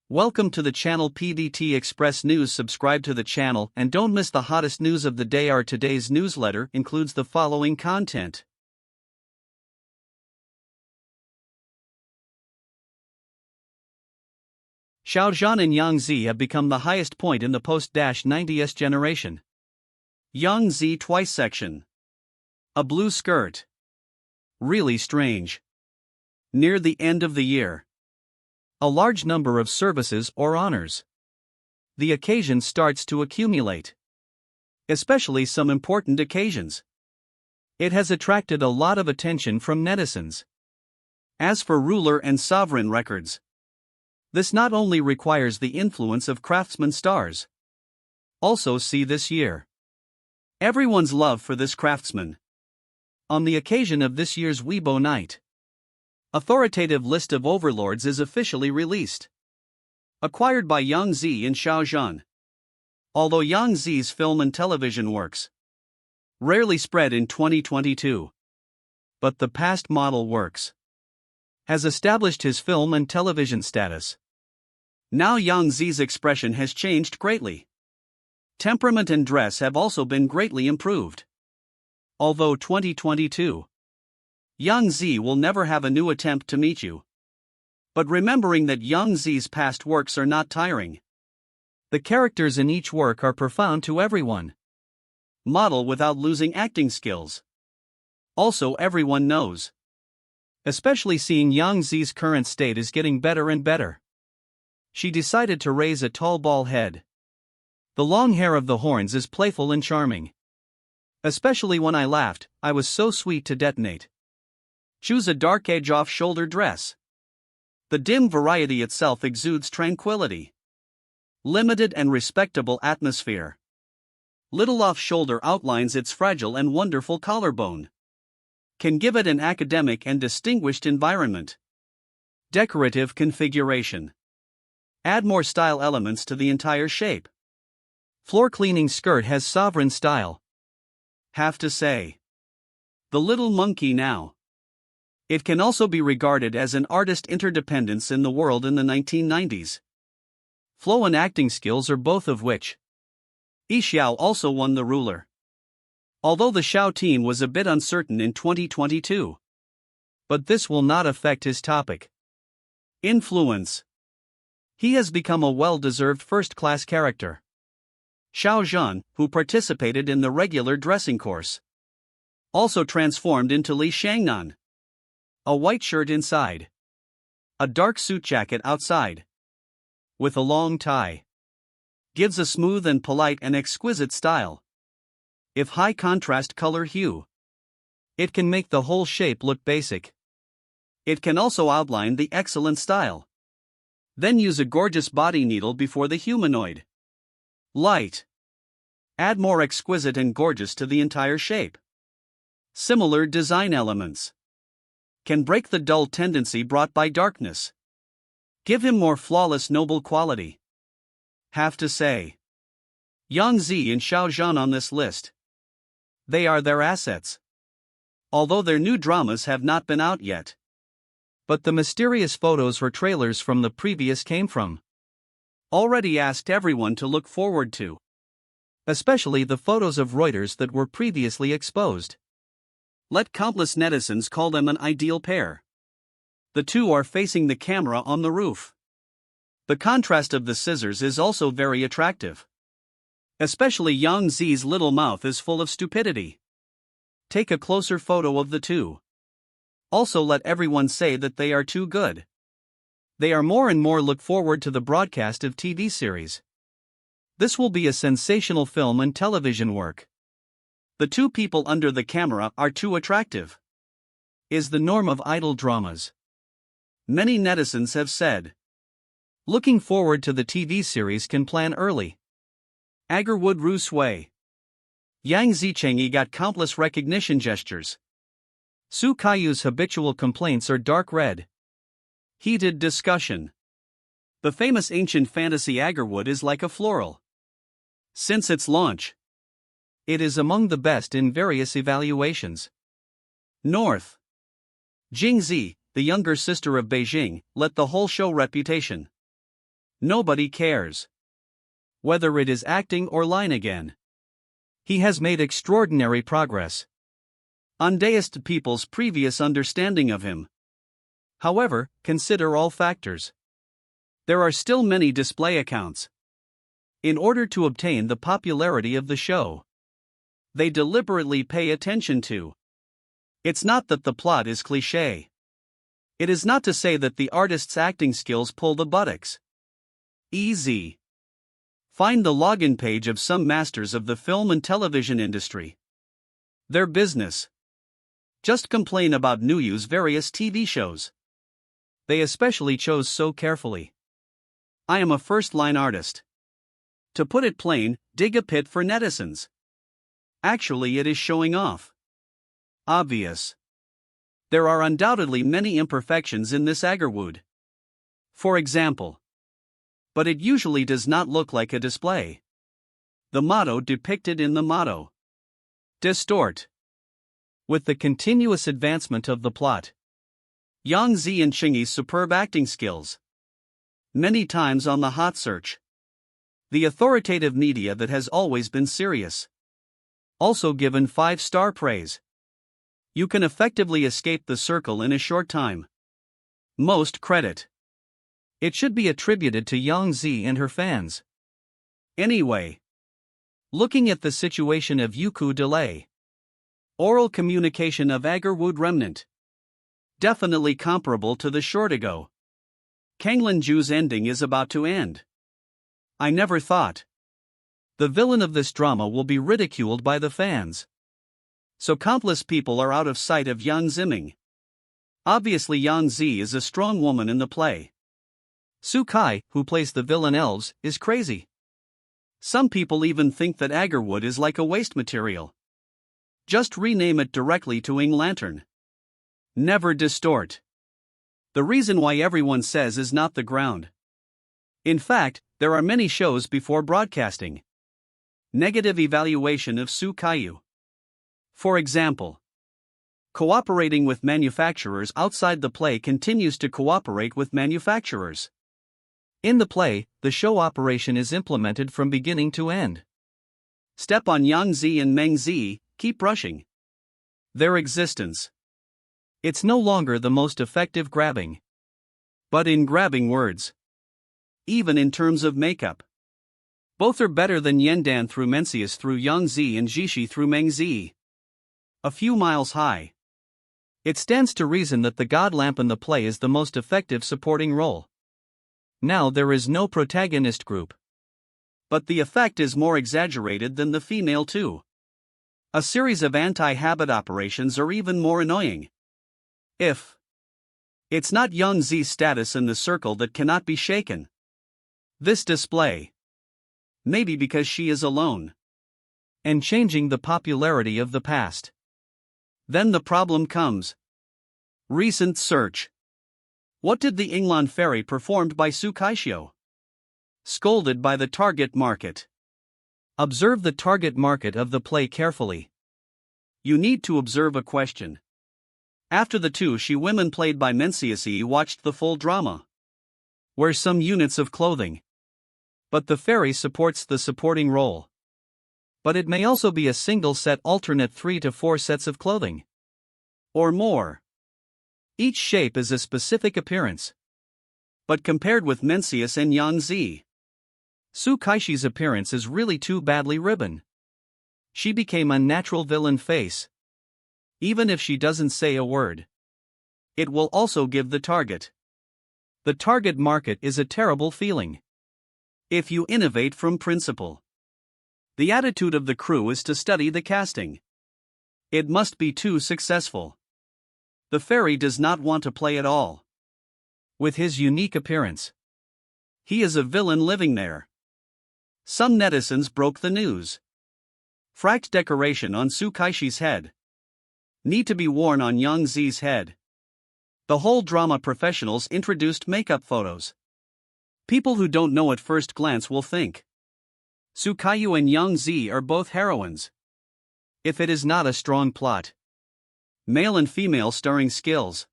Welcome to the channel PVT Express News. Subscribe to the channel and don't miss the hottest news of the day. Our today's newsletter includes the following content. Xiao, Zhan and Yangzi have become the highest point in the post-90s generation. Yangzi twice section. A blue skirt. Really strange. Near the end of the year. A large number of services or honors. The occasion starts to accumulate. Especially some important occasions. It has attracted a lot of attention from netizens. As for ruler and sovereign records, this not only requires the influence of craftsman stars. Also see this year. Everyone's love for this craftsman. On the occasion of this year's Weibo night, authoritative list of overlords is officially released. Acquired by Yangzi and Xiao. Although Yangzi's film and television works rarely spread in 2022, but the past model works has established his film and television status. Now Yangzi's expression has changed greatly. Temperament and dress have also been greatly improved. Although 2022, Yangzi will never have a new attempt to meet you. But remembering that Yangzi's past works are not tiring. The characters in each work are profound to everyone. Model without losing acting skills. Also everyone knows. Especially seeing Yangzi's current state is getting better and better. She decided to raise a tall bald head. The long hair of the horns is playful and charming. Especially when I laughed, I was so sweet to detonate. Choose a dark edge off-shoulder dress. The dim variety itself exudes tranquility. Limited and respectable atmosphere. Little off-shoulder outlines its fragile and wonderful collarbone. Can give it an academic and distinguished environment. Decorative configuration. Add more style elements to the entire shape. Floor cleaning skirt has sovereign style. Have to say. The little monkey now. It can also be regarded as an artist interdependence in the world in the 1990s. Flow and acting skills are both of which. Xiao also won the ruler. Although the Xiao team was a bit uncertain in 2022. But this will not affect his topic. Influence. He has become a well-deserved first-class character. Zhan, who participated in the regular dressing course, also transformed into Li Shangnan. A white shirt inside. A dark suit jacket outside. With a long tie. Gives a smooth and polite and exquisite style. If high contrast color hue. It can make the whole shape look basic. It can also outline the excellent style. Then use a gorgeous body needle before the humanoid. Light. Add more exquisite and gorgeous to the entire shape. Similar design elements. Can break the dull tendency brought by darkness. Give him more flawless noble quality. Have to say. Yangzi and Xiao on this list. They are their assets. Although their new dramas have not been out yet. But the mysterious photos or trailers from the previous came from. Already asked everyone to look forward to. Especially the photos of Reuters that were previously exposed. Let countless netizens call them an ideal pair. The two are facing the camera on the roof. The contrast of the scissors is also very attractive. Especially Yangzi's little mouth is full of stupidity. Take a closer photo of the two. Also let everyone say that they are too good. They are more and more look forward to the broadcast of TV series. This will be a sensational film and television work. The two people under the camera are too attractive. Is the norm of idol dramas. Many netizens have said. Looking forward to the TV series can plan early. Agarwood Remnant. Yang Zicheng got countless recognition gestures. Su Kaiyu's habitual complaints are dark red. Heated discussion. The famous ancient fantasy Agarwood is like a floral. Since its launch, it is among the best in various evaluations. North. Yangzi, the younger sister of Beijing, let the whole show reputation. Nobody cares. Whether it is acting or line again. He has made extraordinary progress. Undated people's previous understanding of him. However, consider all factors. There are still many display accounts. In order to obtain the popularity of the show, they deliberately pay attention to. It's not that the plot is cliché. It is not to say that the artist's acting skills pull the buttocks. Easy. Find the login page of some masters of the film and television industry. Their business. Just complain about Nuyu's various TV shows. They especially chose so carefully. I am a first-line artist. To put it plain, dig a pit for netizens. Actually, it is showing off. Obvious. There are undoubtedly many imperfections in this Agarwood. For example. But it usually does not look like a display. The motto depicted in the motto. Distort. With the continuous advancement of the plot. Yangzi and Chingy's superb acting skills. Many times on the hot search. The authoritative media that has always been serious. Also given 5-star praise. You can effectively escape the circle in a short time. Most credit. It should be attributed to Yangzi and her fans. Anyway. Looking at the situation of Youku delay. Oral communication of Agarwood Remnant. Definitely comparable to the Shortigo. Kanglinju's ending is about to end. I never thought. The villain of this drama will be ridiculed by the fans. So countless people are out of sight of Yang Ziming. Obviously Yangzi is a strong woman in the play. Su Kai, who plays the villain elves, is crazy. Some people even think that Agarwood is like a waste material. Just rename it directly to Ing Lantern. Never distort. The reason why everyone says is not the ground. In fact, there are many shows before broadcasting. Negative evaluation of Su Kaiyu. For example, cooperating with manufacturers outside the play continues to cooperate with manufacturers. In the play, the show operation is implemented from beginning to end. Step on Yangzi and Mengzi, keep brushing their existence. It's no longer the most effective grabbing. But in grabbing words. Even in terms of makeup. Both are better than Yendan through Mencius through Yangzi and Jishi through Mengzi. A few miles high. It stands to reason that the god lamp in the play is the most effective supporting role. Now there is no protagonist group. But the effect is more exaggerated than the female too. A series of anti-habit operations are even more annoying. If it's not Yangzi's status in the circle that cannot be shaken. This display. Maybe because she is alone. And changing the popularity of the past. Then the problem comes. Recent search. What did the Inglan ferry performed by Su Kaixio? Scolded by the target market. Observe the target market of the play carefully. You need to observe a question. After the two she women played by Mencius watched the full drama. Wear some units of clothing. But the fairy supports the supporting role. But it may also be a single set alternate 3 to 4 sets of clothing. Or more. Each shape is a specific appearance. But compared with Mencius and Yangzi, Su Kaishi's appearance is really too badly ribbon. She became a natural villain face. Even if she doesn't say a word. It will also give the target. The target market is a terrible feeling. If you innovate from principle. The attitude of the crew is to study the casting. It must be too successful. The fairy does not want to play at all. With his unique appearance. He is a villain living there. Some netizens broke the news. Fracked decoration on Su Kaishi's head. Need to be worn on Yangzi's head. The whole drama professionals introduced makeup photos. People who don't know at first glance will think. Su Kaiyu and Yangzi are both heroines. If it is not a strong plot. Male and female starring skills.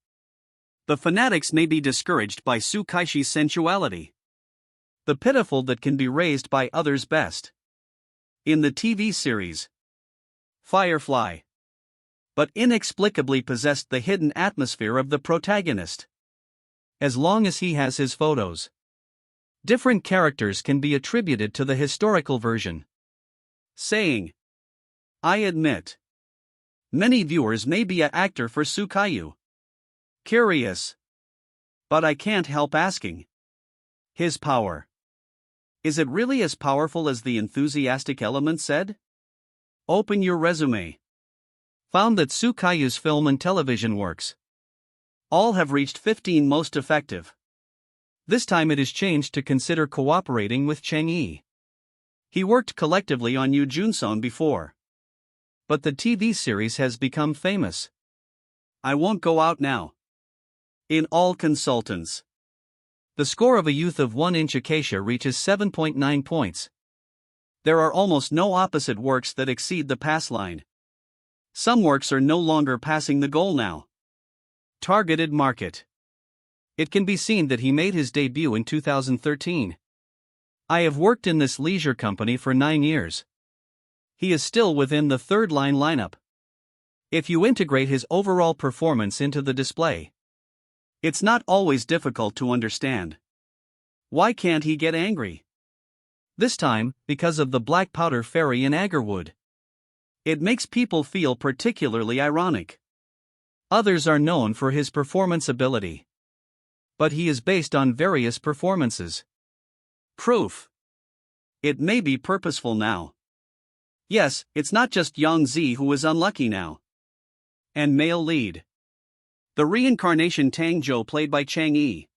The fanatics may be discouraged by Su Kaishi's sensuality. The pitiful that can be raised by others best. In the TV series Firefly, but inexplicably possessed the hidden atmosphere of the protagonist. As long as he has his photos, different characters can be attributed to the historical version. Saying, I admit, many viewers may be an actor for Sukayu. Curious. But I can't help asking. His power. Is it really as powerful as the enthusiastic element said? Open your resume. Found that Sukayu's film and television works. All have reached 15 most effective. This time it is changed to consider cooperating with Cheng Yi. He worked collectively on Yu Junseon before. But the TV series has become famous. I won't go out now. In all consultants. The score of A Youth of 1-Inch Acacia reaches 7.9 points. There are almost no opposite works that exceed the pass line. Some works are no longer passing the goal now. Targeted market. It can be seen that he made his debut in 2013. I have worked in this leisure company for 9 years. He is still within the third-line lineup. If you integrate his overall performance into the display, it's not always difficult to understand. Why can't he get angry? This time, because of the black powder fairy in Agarwood. It makes people feel particularly ironic. Others are known for his performance ability. But he is based on various performances. Proof. It may be purposeful now. Yes, it's not just Yangzi who is unlucky now. And male lead. The reincarnation Tang Zhou played by Cheng Yi.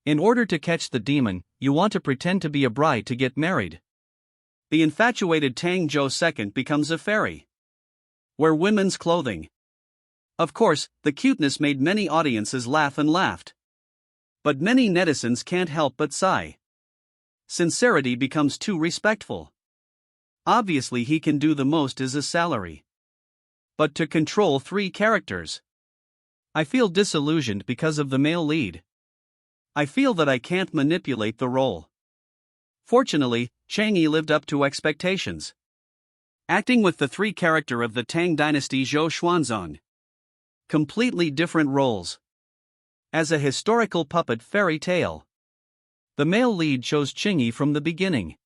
In order to catch the demon, you want to pretend to be a bride to get married. The infatuated Tang Zhou second becomes a fairy. Wear women's clothing. Of course, the cuteness made many audiences laugh and laughed. But many netizens can't help but sigh. Sincerity becomes too respectful. Obviously he can do the most as a salary. But to control 3 characters. I feel disillusioned because of the male lead. I feel that I can't manipulate the role. Fortunately, Cheng Yi lived up to expectations. Acting with the 3 character of the Tang Dynasty Zhou Xuanzong. Completely different roles. As a historical puppet fairy tale. The male lead chose Cheng Yi from the beginning.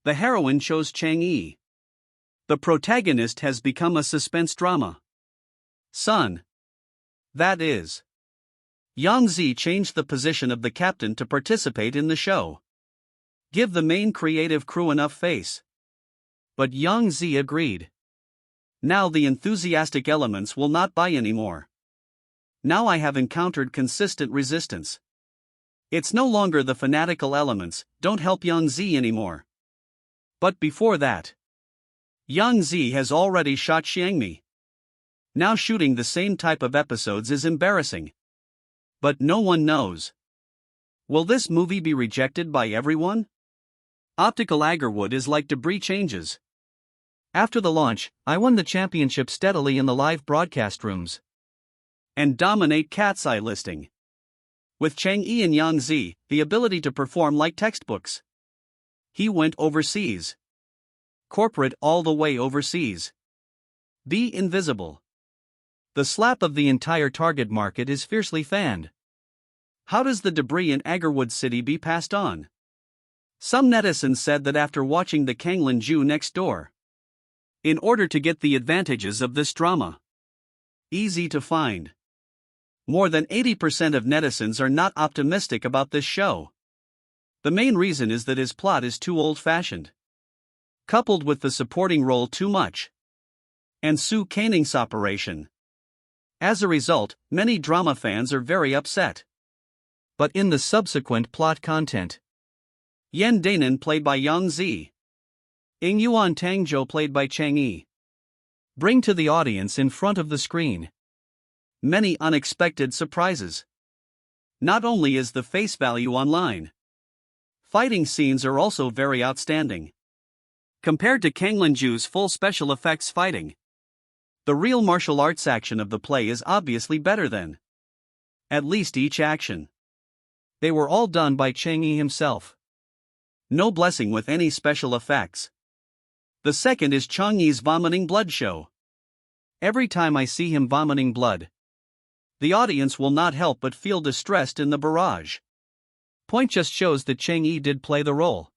The heroine chose Cheng Yi. The protagonist has become a suspense drama. Son. That is. Yangzi changed the position of the captain to participate in the show. Give the main creative crew enough face. But Yangzi agreed. Now the enthusiastic elements will not buy anymore. Now I have encountered consistent resistance. It's no longer the fanatical elements, don't help Yangzi anymore. But before that, Yangzi has already shot Xiangmi. Now shooting the same type of episodes is embarrassing. But no one knows. Will this movie be rejected by everyone? Optical Agarwood is like debris changes. After the launch, I won the championship steadily in the live broadcast rooms. And dominate Cat's Eye listing. With Cheng Yi and Yangzi, the ability to perform like textbooks. He went overseas. Corporate all the way overseas. Be invisible. The slap of the entire target market is fiercely fanned. How does the debris in Agarwood City be passed on? Some netizens said that after watching the Kanglin Ju next door. In order to get the advantages of this drama. Easy to find. More than 80% of netizens are not optimistic about this show. The main reason is that his plot is too old-fashioned. Coupled with the supporting role too much. And Su Kaning's operation. As a result, many drama fans are very upset. But in the subsequent plot content, Yan Danan played by Yangzi, Ing Yuan Tangzhou played by Cheng Yi, bring to the audience in front of the screen many unexpected surprises. Not only is the face value online, fighting scenes are also very outstanding. Compared to Kanglin Ju's full special effects fighting, the real martial arts action of the play is obviously better than at least each action. They were all done by Cheng Yi himself. No blessing with any special effects. The second is Changyi's vomiting blood show. Every time I see him vomiting blood, the audience will not help but feel distressed in the barrage. Point just shows that Cheng Yi did play the role.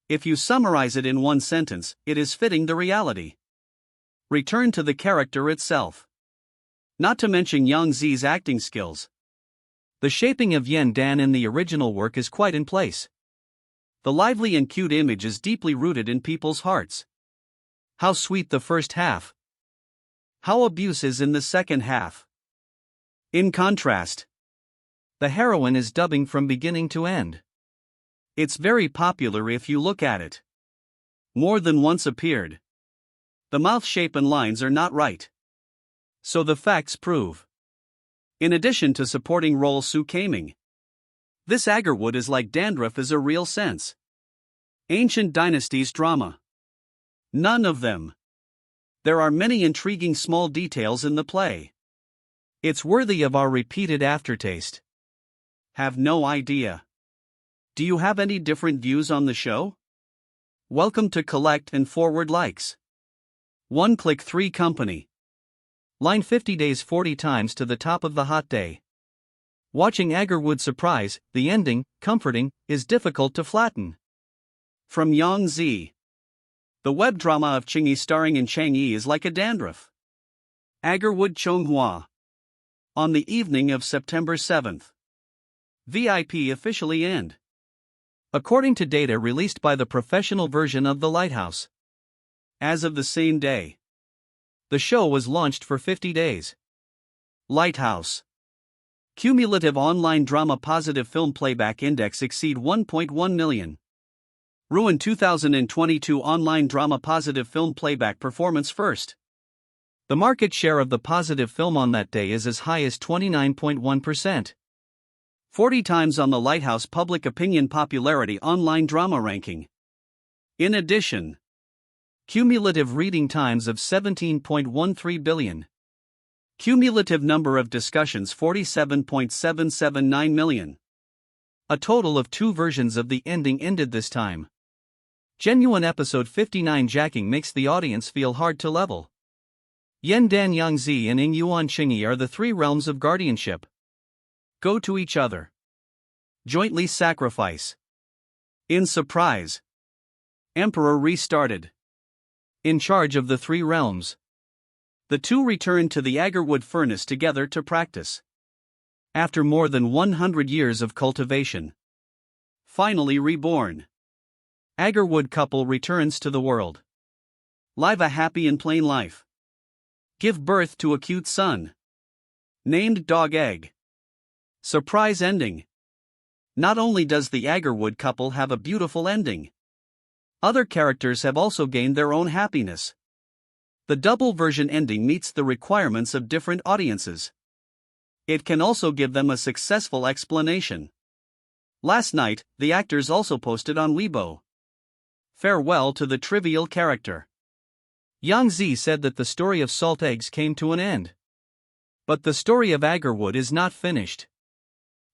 If you summarize it in one sentence, it is fitting the reality. Return to the character itself. Not to mention Yangzi's acting skills. The shaping of Yan Dan in the original work is quite in place. The lively and cute image is deeply rooted in people's hearts. How sweet the first half. How abuse is in the second half. In contrast, the heroine is dubbing from beginning to end. It's very popular if you look at it. More than once appeared. The mouth shape and lines are not right. So the facts prove. In addition to supporting role Su Kaming, this Agarwood is like dandruff is a real sense. Ancient dynasties drama. None of them. There are many intriguing small details in the play. It's worthy of our repeated aftertaste. Have no idea. Do you have any different views on the show? Welcome to Collect and Forward Likes. 1 Click 3 Company. Line 50 days 40 times to the top of the hot day. Watching Agarwood surprise, the ending, comforting, is difficult to flatten. From Yangzi. The web drama of Cheng Yi starring in Cheng Yi is like a dandruff. Agarwood Chonghua. On the evening of September 7th. VIP officially end. According to data released by the professional version of the Lighthouse. As of the same day, the show was launched for 50 days. Lighthouse. Cumulative online drama positive film playback index exceed 1.1 million. Ruin 2022 online drama positive film playback performance first. The market share of the positive film on that day is as high as 29.1%. 40 times on the Lighthouse Public Opinion Popularity Online Drama Ranking. In addition, cumulative reading times of 17.13 billion. Cumulative number of discussions 47.779 million. A total of 2 versions of the ending ended this time. Genuine episode 59 jacking makes the audience feel hard to level. Yan Dan Yangzi and Ing Yuan Qingyi are the 3 realms of guardianship. Go to each other. Jointly sacrifice. In surprise. Emperor restarted. In charge of the 3 realms. The 2 returned to the Agarwood furnace together to practice. After more than 100 years of cultivation. Finally reborn. Agarwood couple returns to the world. Live a happy and plain life. Give birth to a cute son. Named Dog Egg. Surprise ending. Not only does the Agarwood couple have a beautiful ending, other characters have also gained their own happiness. The double version ending meets the requirements of different audiences. It can also give them a successful explanation. Last night, the actors also posted on Weibo. Farewell to the trivial character. Yangzi said that the story of salt eggs came to an end. But the story of Agarwood is not finished.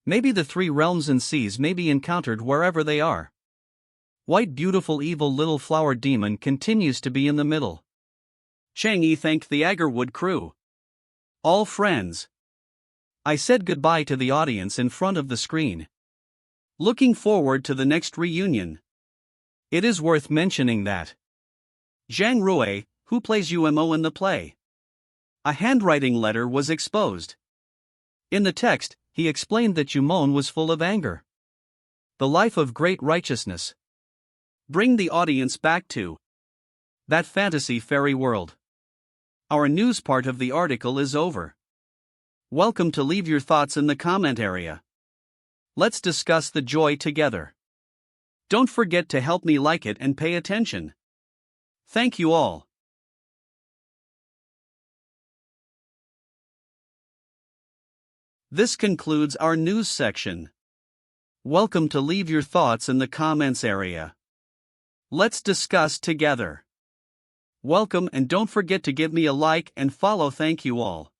Maybe the 3 realms and seas may be encountered wherever they are. White beautiful evil little flower demon continues to be in the middle. Cheng Yi thanked the Agarwood crew. All friends. I said goodbye to the audience in front of the screen. Looking forward to the next reunion. It is worth mentioning that Zhang Rui, who plays UMO in the play, a handwriting letter was exposed. In the text, he explained that Yumon was full of anger. The life of great righteousness. Bring the audience back to that fantasy fairy world. Our news part of the article is over. Welcome to leave your thoughts in the comment area. Let's discuss the joy together. Don't forget to help me like it and pay attention. Thank you all. This concludes our news section. Welcome to leave your thoughts in the comments area. Let's discuss together. Welcome and don't forget to give me a like and follow. Thank you all.